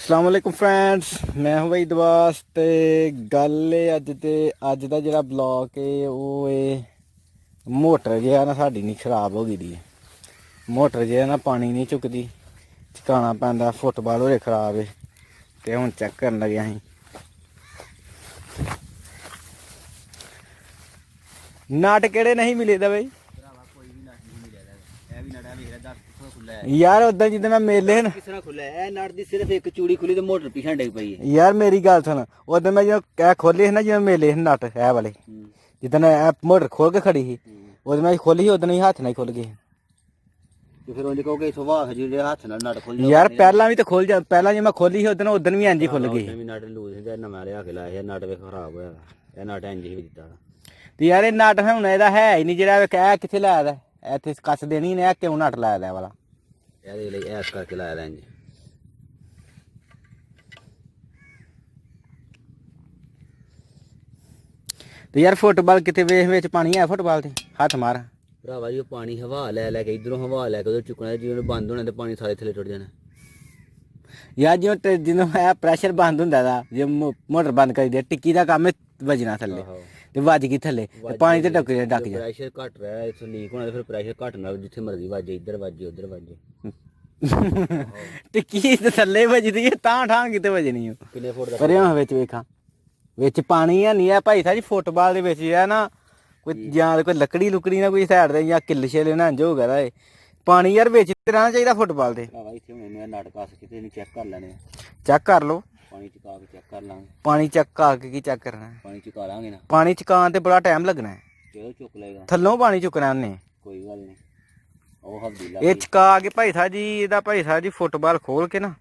अस्सलाम वालेकुम फ्रेंड्स, मैं हूं भाई दवास ते गल अज दा जिहड़ा ब्लॉग है वो मोटर जो है ना साड़ी नहीं खराब हो गई है। मोटर जो है ना पानी नहीं चुकती, चकाना पैंदा। फुटबाल होरे खराब है तो हुण चेक करन लगे असीं। नट केड़े नहीं मिले दा भाई यार उधर जिद्दां मैं मेले न सिर्फ एक चूड़ी खुली तो मोटर पीछे डिग पई है। यार मेरी गल सुन, उधर मैं जो खोले ना जिवें मेले नट है वाले जिद्दन मोटर खोल के खड़ी ही उधर मैं खोली ही उधर ही हाथ नहीं खुल गई। तो फिर उन्हें कहोगे सुबह खजूर हाथ ना नट खोल यार पहला भी तो खोल जा, पहला जो मैं खोली ही उधर उधर भी इंज ही खुल गई। नट लूज है ना मैं लिया के लाया नट वे खराब होया ए नट इंज ही दित्ता ते यार ये नट हुण एदा है ही नहीं जेड़ा कह किथे लाया दा इत्थे कस देनी ने क्यों नट लाया दा वाला ਇਹਦੇ ਲਈ ਐਸ ਕਰਕੇ ਲਾਇਆ ਲੈਂਜ। ਤੇ ਯਾਰ ਫੁੱਟਬਾਲ ਕਿਤੇ ਵੇਖ ਵਿੱਚ ਪਾਣੀ ਹੈ ਫੁੱਟਬਾਲ ਤੇ ਹੱਥ ਮਾਰ ਭਰਾਵਾ ਜੀ ਪਾਣੀ ਹਵਾ ਲੈ ਲੈ ਕੇ ਇਧਰੋਂ ਹਵਾ ਲੈ ਕੇ ਉਧਰ ਚੁੱਕਣਾ ਜਿਵੇਂ ਬੰਦ ਹੋਣਾ ਤੇ ਪਾਣੀ ਸਾਰੇ ਥੱਲੇ ਟੁੱਟ ਜਾਣਾ। ਯਾਰ ਜਿਵੇਂ ਜਦੋਂ ਇਹ ਪ੍ਰੈਸ਼ਰ ਬੰਦ ਹੁੰਦਾ ਦਾ ਜੇ ਮੋਟਰ ਬੰਦ ਕਰੀ ਦੇ ਟਿੱਕੀ ਦਾ ਕੰਮ ਵੱਜਣਾ ਥੱਲੇ ਤੇ ਵੱਜ ਗਈ ਥੱਲੇ ਤੇ ਪਾਣੀ ਤੇ ਡੱਕ ਜਾ ਪ੍ਰੈਸ਼ਰ ਘਟ ਰਿਹਾ ਇੱਥੇ ਲੀਕ ਹੋਣਾ ਤੇ ਫਿਰ ਪ੍ਰੈਸ਼ਰ ਘਟ ਨਾਲ ਜਿੱਥੇ ਮਰਜ਼ੀ ਵੱਜੇ ਇੱਧਰ ਵੱਜੇ ਉੱਧਰ ਵੱਜੇ। ਟਿੱਕੀ ਤੇ ਥੱਲੇ ਵੱਜਦੀ ਹੈ ਤਾਂ ਠਾਂ ਕਿਤੇ ਵੱਜਣੀ ਕਿੰਨੇ ਫੁੱਟ ਦਾ ਪਰ ਇਹ ਵਿੱਚ ਵੇਖਾਂ ਵਿੱਚ ਪਾਣੀ ਹੈ ਨਹੀਂ ਹੈ ਭਾਈ ਸਾਹਿਬ ਜੀ। ਫੁੱਟਬਾਲ ਦੇ ਵਿੱਚ ਹੈ ਨਾ ਕੋਈ ਜਾਂ ਕੋਈ ਲੱਕੜੀ ਲੁਕੜੀ ਨਾ ਕੋਈ ਸਾਈਡ ਤੇ ਜਾਂ ਕਿੱਲ ਛੇਲੇ ਨਾ ਇੰਜ ਹੋ ਗਿਆ ਦਾ ਇਹ ਪਾਣੀ ਯਾਰ ਵਿੱਚ ਤੇ ਰਹਿਣਾ ਚਾਹੀਦਾ ਫੁੱਟਬਾਲ ਤੇ। ਭਰਾਵਾ ਇੱਥੇ ਹੁਣ ਇਹਨੂੰ ਨਟ ਕੱਸ ਕਿਤੇ ਨਹੀਂ ਚੈੱਕ ਕਰ ਲੈਣੇ ਚੈੱਕ ਕਰ ਲਓ ਪਾਣੀ ਚਕਾ ਕੇ ਚੈੱਕ ਕਰ ਲਾਂਗੇ। ਪਾਣੀ ਚੈੱਕ ਕਰਕੇ ਕੀ ਚੈੱਕ ਕਰਨਾ ਪਾਣੀ ਚਕਾ ਲਾਂਗੇ ਨਾ ਪਾਣੀ ਚਕਾਉਣ ਤੇ ਬੜਾ ਟਾਈਮ ਲੱਗਣਾ ਹੈ। ਚਲੋ ਚੁੱਕ ਲਏਗਾ ਥੱਲੋਂ ਪਾਣੀ ਚੁੱਕਣਾ ਉਹਨੇ ਕੋਈ ਗੱਲ ਨਹੀਂ ਉਹ ਹਬਦੀਲਾ ਇਹ ਚਕਾ ਕੇ ਭਾਈ ਸਾਹਿਬ ਜੀ ਇਹਦਾ ਭਾਈ ਸਾਹਿਬ ਜੀ ਫੁੱਟਬਾਲ ਖੋਲ ਕੇ ਨਾ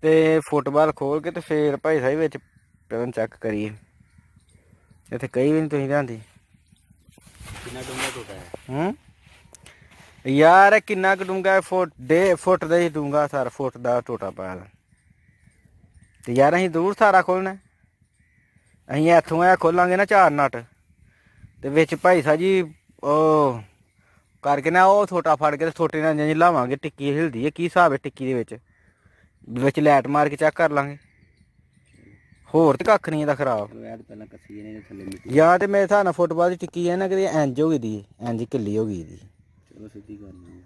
ਤੇ ਫੁੱਟਬਾਲ ਖੋਲ ਕੇ ਤੇ ਫੇਰ ਭਾਈ ਸਾਹਿਬ ਵਿੱਚ ਪਹਿਲਾਂ ਚੈੱਕ ਕਰੀਏ। ਇੱਥੇ ਕਈ ਵੀ ਨਹੀਂ ਤੁਸੀਂ ਲਿਆਂਦੀ ਕਿੰਨਾ ਡੂੰਘਾ ਟੋਟਾ ਹੈ ਯਾਰ ਕਿੰਨਾ ਕੁ ਡੂੰਘਾ ਫੁੱਟ ਦਾ ਹੀ ਡੂੰਘਾ ਸਾਰਾ ਫੁੱਟ ਦਾ ਟੋਟਾ ਪਾਇਆ ਤੇ ਯਾਰ ਅਸੀਂ ਦੂਰ ਸਾਰਾ ਖੋਲਣਾ ਅਸੀਂ ਇੱਥੋਂ ਇਹ ਖੋਲਾਂਗੇ ਨਾ 4 ਨਟ ਤੇ ਵਿੱਚ ਭਾਈ ਸਾਹਿਬ ਜੀ ਉਹ ਕਰਕੇ ਨਾ ਉਹ ਛੋਟਾ ਫੜ ਕੇ ਤੇ ਛੋਟੇ ਨਾਲ ਜਿਹਾ ਲਾਵਾਂਗੇ। ਟਿੱਕੀ ਹਿਲਦੀ ਹੈ ਕੀ ਹਿਸਾਬ ਹੈ ਟਿੱਕੀ ਦੇ ਵਿੱਚ ਲਾਈਟ ਮਾਰ ਕੇ ਚੈੱਕ ਕਰ ਲਾਂਗੇ। ਹੋਰ ਤੇ ਕੱਖ ਨਹੀਂ ਇਹਦਾ ਖਰਾਬ ਪਹਿਲਾਂ ਕੱਸੀ ਇਹਨੇ ਥੱਲੇ ਮਿੱਟੀ ਜਾਂ ਤੇ ਮੇਰੇ ਹਿਸਾਬ ਨਾਲ ਫੁੱਟਬਾਲ ਦੀ ਟਿੱਕੀ ਹੈ ਨਾ ਕਿਤੇ ਇੰਜ ਹੋ ਗਈ ਦੀ ਇੰਜ ਕਿੱਲੀ ਹੋ ਗਈ ਦੀ। ਚਲੋ ਸਿੱਧੀ ਕਰਨੀ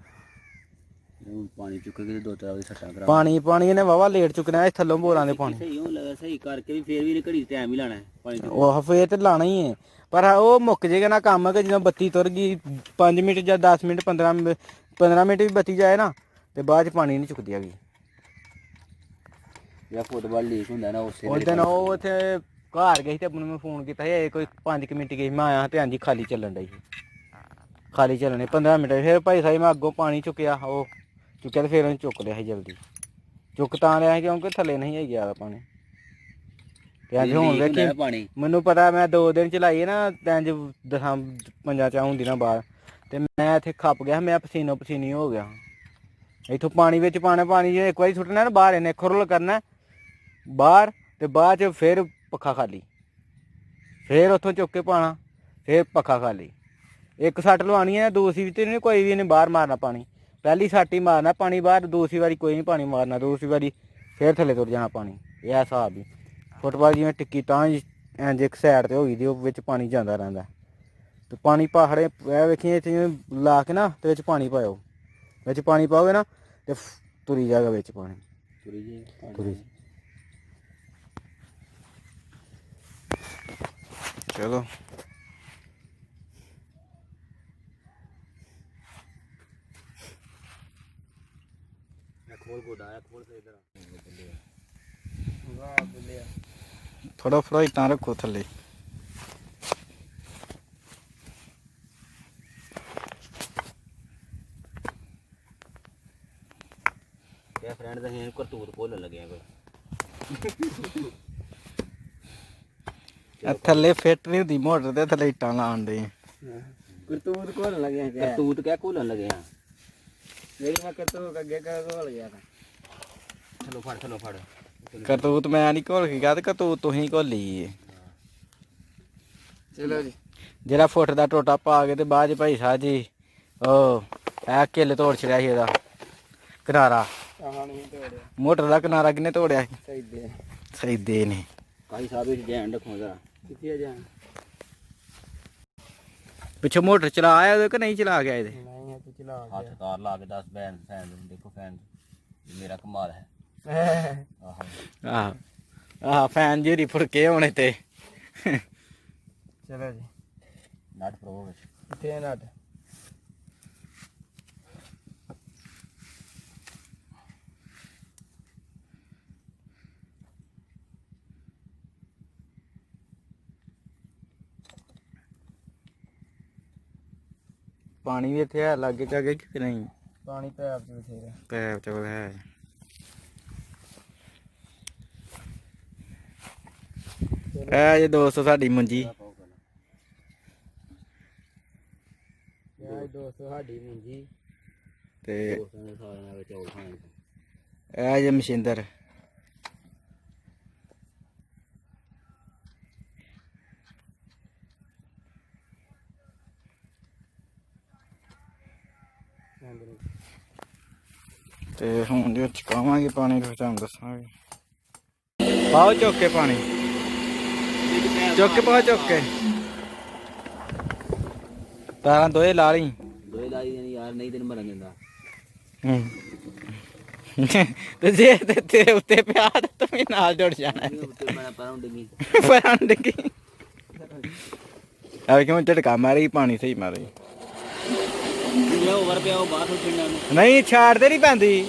ਹੁਣ ਪਾਣੀ ਚੁੱਕ ਕੇ ਦੋ ਚਾਰ ਵਾਰੀ ਸੱਟਾਂ ਕਰਾ ਪਾਣੀ ਇਹਨੇ ਵਾਵਾ ਲੇਟ ਚੁੱਕਣਾ ਇਹ ਥੱਲੋਂ ਬੋਰਾਂ ਦੇ ਪਾਣੀ ਸਹੀ ਹੋਣ ਲੱਗਾ ਸਹੀ ਕਰਕੇ ਵੀ ਫੇਰ ਵੀ ਇਹਨੇ ਘੜੀ ਟਾਈਮ ਹੀ ਲਾਣਾ ਪਾਣੀ ਉਹ ਫੇਰ ਤੇ ਲਾਣਾ ਹੀ ਹੈ ਪਰ ਉਹ ਮੁੱਕ ਜੇਗਾ ਨਾ ਕੰਮ ਕਿ ਜਦੋਂ ਬੱਤੀ ਤੁਰ ਗਈ 5 ਮਿੰਟ ਜਾਂ 10 ਮਿੰਟ 15 ਮਿੰਟ ਵੀ ਬੱਤੀ ਜਾਏ ਨਾ ਤੇ ਬਾਅਦ ਚ ਪਾਣੀ ਨਹੀਂ ਚੁੱਕਦੀ ਹੈਗੀ। ਜਾਂ ਫੁੱਟਬਾਲ ਲੀਕ ਹੁੰਦਾ ਨਾ ਉਸੇ ਉਸ ਦਿਨ ਉਹ ਉੱਥੇ ਘਰ ਗਈ ਤੇ ਆਪਣੀ ਮੈਂ ਫੋਨ ਕੀਤਾ ਸੀ ਕੋਈ 5 ਮਿੰਟ ਗਈ ਮੈਂ ਆਇਆ ਤੇ ਹਾਂਜੀ ਖਾਲੀ ਚੱਲਣ ਡਈ ਖਾਲੀ ਚੱਲਣੇ 15 ਮਿੰਟ ਫਿਰ ਭਾਈ ਸਾਹਿਬ ਮੈਂ ਅੱਗੋਂ ਪਾਣੀ ਚੁੱਕਿਆ ਉਹ ਚੁੱਕਿਆ ਤੇ ਫਿਰ ਉਹਨੇ ਚੁੱਕ ਲਿਆ ਸੀ ਜਲਦੀ ਚੁੱਕ ਤਾਂ ਲਿਆ ਸੀ ਕਿਉਂਕਿ ਥੱਲੇ ਨਹੀਂ ਹੈ ਗਿਆ ਪਾਣੀ ਤੇ ਅੱਜ ਹੁਣ ਵੇਖੀ ਮੈਨੂੰ ਪਤਾ ਮੈਂ 2 ਦਿਨ ਚਲਾਈ ਨਾ ਇੰਜ 10-5 ਚਾਹ ਹੁੰਦੀ ਨਾ ਬਾਹਰ ਤੇ ਮੈਂ ਇੱਥੇ ਖੱਪ ਗਿਆ ਮੈਂ ਪਸੀਨੋ ਪਸੀਨੀ ਹੋ ਗਿਆ। ਇੱਥੋਂ ਪਾਣੀ ਵਿੱਚ ਪਾਣਾ ਪਾਣੀ ਜੇ ਇੱਕ ਵਾਰੀ ਸੁੱਟਣਾ ਨਾ ਬਾਹਰ ਇਹਨੇ ਖੁਰਲ ਕਰਨਾ ਬਾਹਰ ਤੇ ਬਾਅਦ ਚ ਫਿਰ ਪੱਖਾ ਖਾਲੀ ਫਿਰ ਉੱਥੋਂ ਚੁੱਕ ਕੇ ਪਾਣਾ ਫਿਰ ਪੱਖਾ ਖਾਲੀ। ਇੱਕ ਸੱਟ ਲਵਾਉਣੀ ਹੈ ਦੂਸਰੀ ਵੀ ਤੇ ਕੋਈ ਵੀ ਇਹਨੇ ਬਾਹਰ ਮਾਰਨਾ ਪਾਣੀ ਪਹਿਲੀ ਸੱਟ ਹੀ ਮਾਰਨਾ ਪਾਣੀ ਬਾਹਰ ਦੂਸਰੀ ਵਾਰੀ ਕੋਈ ਨਹੀਂ ਪਾਣੀ ਮਾਰਨਾ ਦੂਸਰੀ ਵਾਰੀ ਫਿਰ ਥੱਲੇ ਤੁਰ ਜਾਣਾ ਪਾਣੀ। ਇਹ ਹਿਸਾਬ ਹੀ ਫੁੱਟਬਾਲ ਜਿਵੇਂ ਟਿੱਕੀ ਤਾਂ ਇੰਜ ਇੱਕ ਸਾਈਡ ਤੇ ਹੋ ਗਈ ਦੀ ਉਹ ਵਿੱਚ ਪਾਣੀ ਜਾਂਦਾ ਰਹਿੰਦਾ ਤੇ ਪਾਣੀ ਪਹਾੜੇ ਇਹ ਵੇਖੀ ਇੱਥੇ ਜਿਵੇਂ ਲਾ ਕੇ ਨਾ ਤੇ ਵਿੱਚ ਪਾਣੀ ਪਾਇਓ ਵਿੱਚ ਪਾਣੀ ਪਾਓਗੇ ਨਾ ਤੇ ਤੁਰੀ ਜਾਏਗਾ ਵਿੱਚ ਪਾਣੀ ਤੁਰੀ ਚਲੋ ਥੋੜਾ ਫਰਾਈ ਤਾਂ ਰੱਖੋ ਥੱਲੇ ਕਿਆ ਫਰੈਂਡ ਦਾ ਹੈ ਕਰਤੂਤ ਭੁੱਲਣ ਲੱਗਿਆ ਕੋਈ ਥੱਲੇ ਫਿੱਟ ਨਹੀਂ ਹੁੰਦੀ ਮੋਟਰ ਤੇ ਥੱਲੇ ਇੱਟਾਂ ਲਾਉਣ ਦੇ ਕਰਤੂਤ ਘੋਲਣ ਲੱਗਿਆ ਕਰਤੂਤ ਕਿਆ ਘੋਲਣ ਲੱਗਿਆ ਜਿਹੜੀ ਮੈਂ ਕਰਤੂਤ ਅੱਗੇ ਘੋਲ ਗਿਆ ਥੱਲੋਂ ਫੜ ਕਰਤੂਤ ਮੈਂ ਨਹੀਂ ਘੋਲ ਕੇ ਗਿਆ ਤੇ ਕਰਤੂਤ ਤੁਸੀਂ ਘੋਲੀ ਏ। ਚਲੋ ਜੀ ਜਿਹੜਾ ਫੁੱਟ ਦਾ ਟੋਟਾ ਪਾ ਕੇ ਤੇ ਬਾਅਦ ਚ ਭਾਈ ਸਾਹਿਬ ਜੀ ਉਹ ਇਹ ਕਿੱਲ ਤੋੜ ਛੜਿਆ ਸੀ ਇਹਦਾ ਕਿਨਾਰਾ ਆਹ ਨਹੀਂ ਤੋੜਿਆ। ਮੋਟਰ ਦਾ ਕਿਨਾਰਾ ਕਿੰਨੇ ਤੋੜਿਆ ਸੀ? ਸਹੀਦੇ ਸਹੀਦੇ ਨੇ। ਕਾਈ ਸਾਹਿਬ ਵਿੱਚ ਧਿਆਨ ਰੱਖੋ ਜਰਾ। ਕਿੱਥੇ ਜਾਣ? ਪਿੱਛੇ ਮੋਟਰ ਚਲਾ ਆਇਆ ਉਹਦੇ ਕਿ ਨਹੀਂ ਚਲਾ ਗਿਆ ਇਹਦੇ? ਨਹੀਂ ਹੈ, ਤੂੰ ਚਲਾ ਗਿਆ। ਹੱਥ ਤਾਰ ਲਾ ਕੇ ਦੱਸ ਫੈਨ ਦੇਖੋ ਫੈਨ ਮੇਰਾ ਕਮਾਲ ਹੈ। ਆਹ ਆਹ ਫੈਨ ਜਿਹੜੀ ਫੁੜਕੇ ਹੋਣੇ ਤੇ। ਚਲੋ ਜੀ ਨਟ ਪ੍ਰੋ ਵਿੱਚ ਕਿੱਥੇ ਨਟ? ਪਾਣੀ ਵੀ ਇੱਥੇ ਹੈ ਲਾਗੇ ਚਾਗੇ ਕਿ ਨਹੀਂ? ਪਾਣੀ ਪੈਪ ਚ ਬਥੇਰਾ। ਪੈਪ ਚ ਹੈ। ਇਹ ਜੇ ਦੋਸਤੋ ਸਾਡੀ ਮੰਜੀ। ਯਾਰ ਦੋਸਤੋ ਸਾਡੀ ਮੰਜੀ ਤੇ ਦੋਸਤਾਂ ਦੇ ਸਾਰਿਆਂ ਵਿੱਚ ਚੌਲ ਖਾਣ। ਇਹ ਜੇ ਮਸ਼ਿੰਦਰ। ਤੇ ਹੁਣ ਜੇ ਚੁਕਾਵਾਂਗੇ ਪਾਣੀ ਫਿਰ ਤੁਹਾਨੂੰ ਦੱਸਾਂਗੇ। ਪਾਓ ਚੁੱਕ ਕੇ ਪਾਣੀ, ਚੁੱਕ ਕੇ ਪਾਓ ਚੁੱਕ ਕੇ। ਤਾਰਾਂ ਦੋਏ ਲਾ ਲਈ। ਦੋਏ ਲਾ ਲਈ ਯਾਰ, ਨਹੀਂ ਤੈਨੂੰ ਮਰਨ ਦਿੰਦਾ। ਤੇ ਜੇ ਤੇਰੇ ਉੱਤੇ ਪਿਆ ਤਾਂ ਤੂੰ ਵੀ ਨਾਲ ਜੁੜ ਜਾਣਾ। ਉੱਤੇ ਮੈਂ ਪਰਾਂ ਡਿੱਗੀ। ਪਰਾਂ ਡਿੱਗੀ। ਆ ਕਿਉਂ ਝਟਕਾ ਮਾਰੀ, ਪਾਣੀ ਸਹੀ ਮਾਰੀ। ਜਿਹੜਾ ਓਵਰ ਪਿਆ ਉਹ ਬਾਹਰ ਸੁੱਟਣਾ ਨੂੰ। ਨਹੀਂ ਛਾੜ ਤੇ ਨਹੀਂ ਪੈਂਦੀ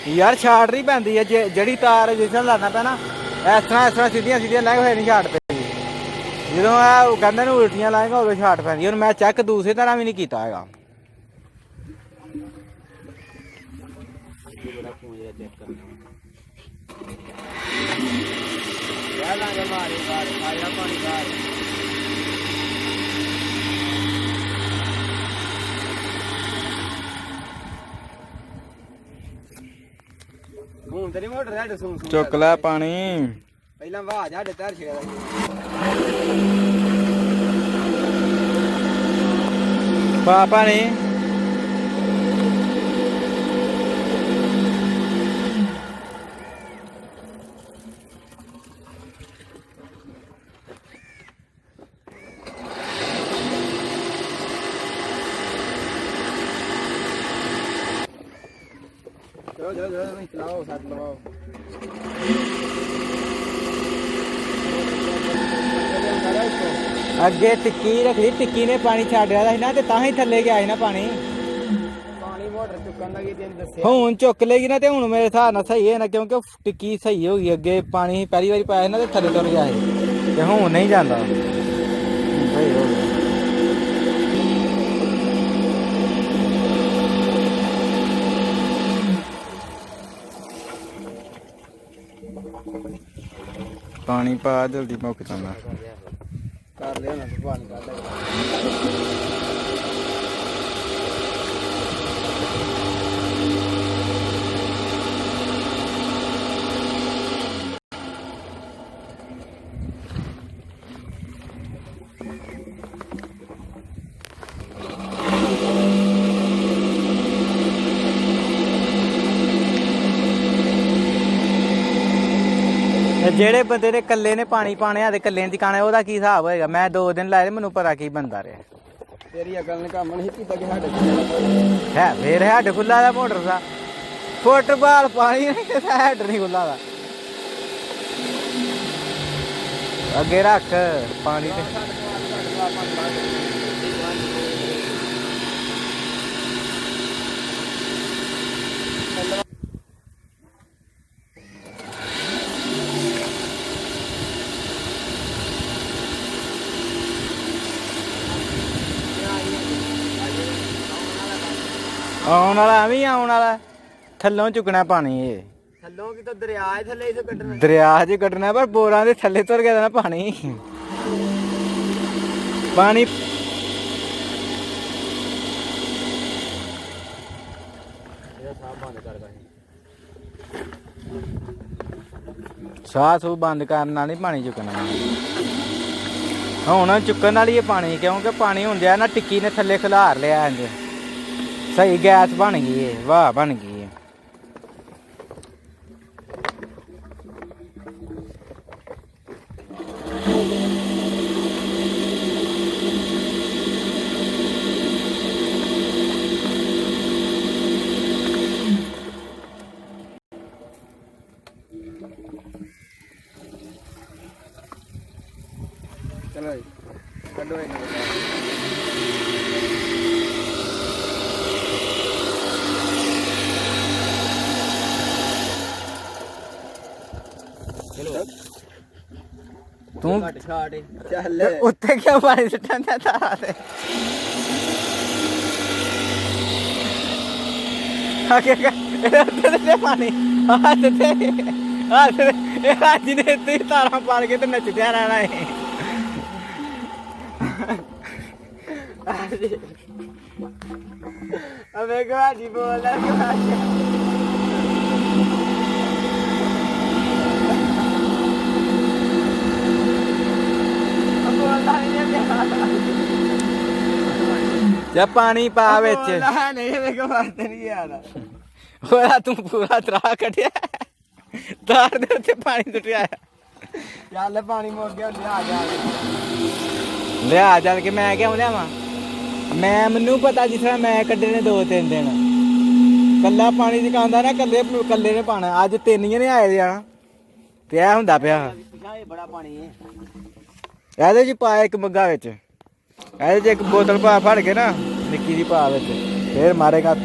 ਯਾਰ, ਛਾੜ ਨਹੀਂ ਪੈਂਦੀ ਹੈ। ਜਿਹੜੀ ਤਾਰ ਜਿਸ ਨਾਲ ਲਾਣਾ ਪੈਣਾ ਇਸ ਤਰ੍ਹਾਂ ਸਿੱਧੀਆਂ ਸਿੱਧੀਆਂ ਲੈ ਕੇ ਨਹੀਂ ਛਾੜ ਪੈਂਦੀ। ਜਦੋਂ ਆ ਉਹ ਕਹਿੰਦੇ ਨੂੰ ਉਲਟੀਆਂ ਲਾਏਗਾ ਉਦੋਂ ਛਾੜ ਪੈਂਦੀ। ਹੁਣ ਮੈਂ ਚੈੱਕ ਦੂਸਰੀ ਤਰ੍ਹਾਂ ਵੀ ਨਹੀਂ ਕੀਤਾ ਹੈਗਾ। ਹੁਣ ਤੇ ਨਹੀਂ ਮੋਟਰ ਸਾਡੇ ਸੂੰ ਚੁੱਕ ਲੈ ਪਾਣੀ। ਪਹਿਲਾਂ ਵਾਹ ਸਾਡੇ ਧਰ ਛੇੜਾ ਪਾ ਪਾਣੀ। ਚਲੋ ਚਲਾਓ ਸੱਤ ਲਵਾਓ। ਅੱਗੇ ਟਿੱਕੀ ਰੱਖੀ, ਟਿੱਕੀ ਨੇ ਪਾਣੀ ਛੱਡਿਆ ਸੀ ਨਾ ਤੇ ਤਾਂ ਹੀ ਥੱਲੇ ਗਿਆ ਸੀ ਨਾ ਪਾਣੀ। ਪਾਣੀ ਮੋਟਰ ਚੁੱਕਣ ਲੱਗੀ ਤੈਨੂੰ ਦੱਸਿਆ। ਹੁਣ ਚੁੱਕ ਲੇਗੀ ਨਾ ਤੇ ਹੁਣ ਮੇਰੇ ਹਿਸਾਬ ਨਾਲ ਸਹੀ ਹੈ ਨਾ, ਕਿਉਂਕਿ ਟਿੱਕੀ ਸਹੀ ਹੋ ਗਈ। ਅੱਗੇ ਪਾਣੀ ਪਹਿਲੀ ਵਾਰੀ ਪਾਇਆ ਸੀ ਨਾ ਤੇ ਥੱਲੇ ਤੁਰ ਗਿਆ ਸੀ ਤੇ ਹੁਣ ਨਹੀਂ ਜਾਂਦਾ। ਸਹੀ ਹੋ ਗਿਆ। ਪਾਣੀ ਪਾ ਜਲਦੀ ਮੁੱਕ ਜਾਂਦਾ। ਕਰ ਲਿਆ ਨਾ ਪਾਣੀ ਕੱਢ ਲੈ। ਜਿਹੜੇ ਬੰਦੇ ਨੇ ਕੱਲੇ ਨੇ ਪਾਣੀ ਪਾਣਿਆ ਤੇ ਕੱਲੇ ਨੇ ਟਿਕਾਣਾ ਉਹਦਾ ਕੀ ਹਿਸਾਬ ਹੋਏਗਾ? ਮੈਂ 2 ਦਿਨ ਲਾਏ ਮੈਨੂੰ ਪਤਾ ਕੀ ਬੰਦਾ ਰਿਹਾ। ਤੇਰੀ ਅਕਲ ਨੇ ਕੰਮ ਨਹੀਂ ਕੀਤਾ ਕਿ ਸਾਡੇ ਹੈ ਫੇਰ ਹੈਡ ਖੁੱਲਾ ਦਾ ਮੋਟਰ ਦਾ ਫੁੱਟਬਾਲ ਪਾਣੀ ਨਹੀਂ ਹੈਡ ਨਹੀਂ ਖੁੱਲਾ ਦਾ। ਅੱਗੇ ਰੱਖ ਪਾਣੀ ਤੇ। ਆਉਣ ਵਾਲਾ ਐਵੇਂ ਆਉਣ ਵਾਲਾ। ਥੱਲੋਂ ਚੁੱਕਣਾ ਪਾਣੀ ਇਹ। ਥੱਲੋਂ ਕਿਤੋਂ ਦਰਿਆ ਹੈ ਥੱਲੇ ਇਥੋਂ ਕੱਢਣਾ। ਦਰਿਆ 'ਚ ਕੱਢਣਾ ਪਰ ਬੋਰਾਂ ਦੇ ਥੱਲੇ ਤੁਰ ਗਿਆ ਨਾ ਪਾਣੀ। ਪਾਣੀ ਇਹਦਾ ਸਾਹ ਬੰਦ ਕਰ ਗਾ। ਸਾਹ ਸੂ ਬੰਦ ਕਰਨ ਨਾਲ ਨਹੀਂ ਪਾਣੀ ਚੁੱਕਣਾ। ਹੁਣ ਚੁੱਕਣ ਵਾਲੀ ਇਹ ਪਾਣੀ, ਕਿਉਂਕਿ ਪਾਣੀ ਹੁੰਦਿਆ ਨਾ ਟਿੱਕੀ ਨੇ ਥੱਲੇ ਖਿਲਾਰ ਲਿਆ ਇੰਜ। ਸਹੀ ਗੈਸ ਬਣ ਗਈ ਏ, ਵਾਹ ਬਣ ਗਈ ਏ। ਚਲੋ ਜੀ ਕੱਢੋ ਇਹਨੂੰ ਚਲੋ ਤੂੰ ਘੱਟ ਛਾਟ ਚੱਲ ਉੱਤੇ ਕਿਉਂ ਪਾਣੀ ਸੁੱਟਣ ਦਾ ਤਾਰਾ ਤੇ ਆ ਕੇ ਉੱਤੇ ਤੇ ਪਾਣੀ ਹੱਥ ਤੇ ਅੱਜ ਨੇ ਇੱਥੇ ਹੀ ਤਾਰਾਂ ਪਾਲ ਕੇ ਤੇ ਨੱਚਦਿਆ ਰਹਿਣਾ ਏ ਅਬੇ ਗਾਜੀ ਬੋਲਦਾ ਜਾ ਪਾਣੀ ਪਾ ਵਿੱਚ ਨਹੀਂ ਮੇਰੇ ਕੋਲ ਬਾਤ ਨਹੀਂ ਆਦਾ ਹੋਇਆ ਤੂੰ ਪੂਰਾ ਤਰਾ ਕੱਢਿਆ ਤਾਰ ਦੇ ਉੱਤੇ ਪਾਣੀ ਸੁੱਟਿਆ ਚੱਲ ਪਾਣੀ ਮੁੱਕ ਗਿਆ ਲਿਆ ਚੱਲ ਕੇ ਮੈਂ ਕਿਉਂ ਲਿਆਵਾਂ ਮੈਂ ਮੈਨੂੰ ਪਤਾ ਜਿਸ ਤਰ੍ਹਾਂ ਮੈਂ ਕੱਢੇ ਨੇ 2-3 ਦਿਨ ਕੱਲਾ ਪਾਣੀ ਚਕਾਉਂਦਾ ਨਾ ਕੱਲੇ ਨੇ ਪਾਣਾ ਅੱਜ 3 ਜਣੇ ਆਏ ਦੇ ਆ ਤੇ ਇਹ ਹੁੰਦਾ ਪਿਆ ਬੜਾ ਪਾਣੀ ਹੈ ਇਹਦੇ ਚ ਪਾ ਇੱਕ ਮੱਗਾ ਵਿੱਚ ਇਹਦੇ ਚ ਇੱਕ ਬੋਤਲ ਪਾ ਫੜ ਕੇ ਨਾ ਨਿੱਕੀ ਦੀ ਪਾ ਵਿੱਚ ਫੇਰ ਮਾਰੇਗਾ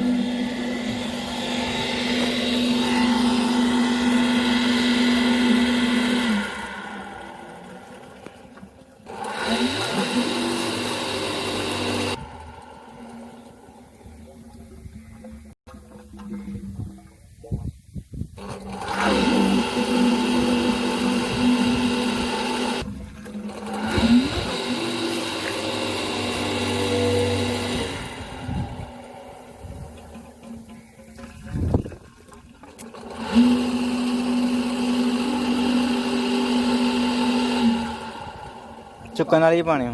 ਚੁੱਕਣ ਵਾਲੀ ਪਾਣੀ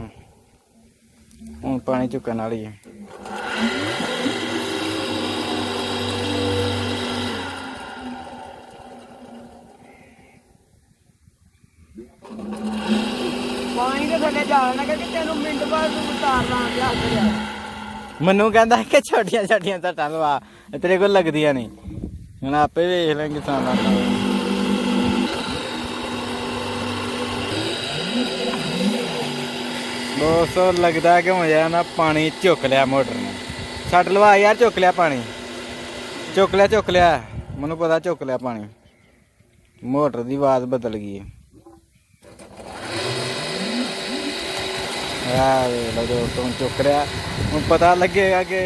ਹੁਣ ਪਾਣੀ ਚੁੱਕਣ ਵਾਲੀ ਹੈ ਪਾਣੀ ਦੇ ਥੱਲੇ ਜਾਣਾ ਕਿ ਤੈਨੂੰ ਮਿੰਟ ਬਾਅਦ ਤੂੰ ਉਤਾਰਨਾ ਮੈਨੂੰ ਕਹਿੰਦਾ ਕਿ ਛੋਟੀਆਂ ਛੋਟੀਆਂ ਧੱਟਾਂ ਲਵਾ ਤੇਰੇ ਕੋਲ ਲੱਗਦੀਆਂ ਨਹੀਂ ਹੁਣ ਆਪੇ ਵੇਖ ਲਾਂਗੇ ਕਿਸਾਨਾਂ ਦਾ ਦੋਸਤੋ ਲੱਗਦਾ ਕਿ ਮਜ਼ਾ ਨਾ ਪਾਣੀ ਚੁੱਕ ਲਿਆ ਮੋਟਰ ਨੇ ਛੱਡ ਲਵਾ ਯਾਰ ਚੁੱਕ ਲਿਆ ਪਾਣੀ ਚੁੱਕ ਲਿਆ ਮੈਨੂੰ ਪਤਾ ਚੁੱਕ ਲਿਆ ਪਾਣੀ ਮੋਟਰ ਦੀ ਆਵਾਜ਼ ਬਦਲ ਗਈ ਹੈ ਆ ਵੇ ਲੋ ਦੋਸਤੋ ਚੁੱਕ ਲਿਆ ਹੁਣ ਪਤਾ ਲੱਗੇਗਾ ਕਿ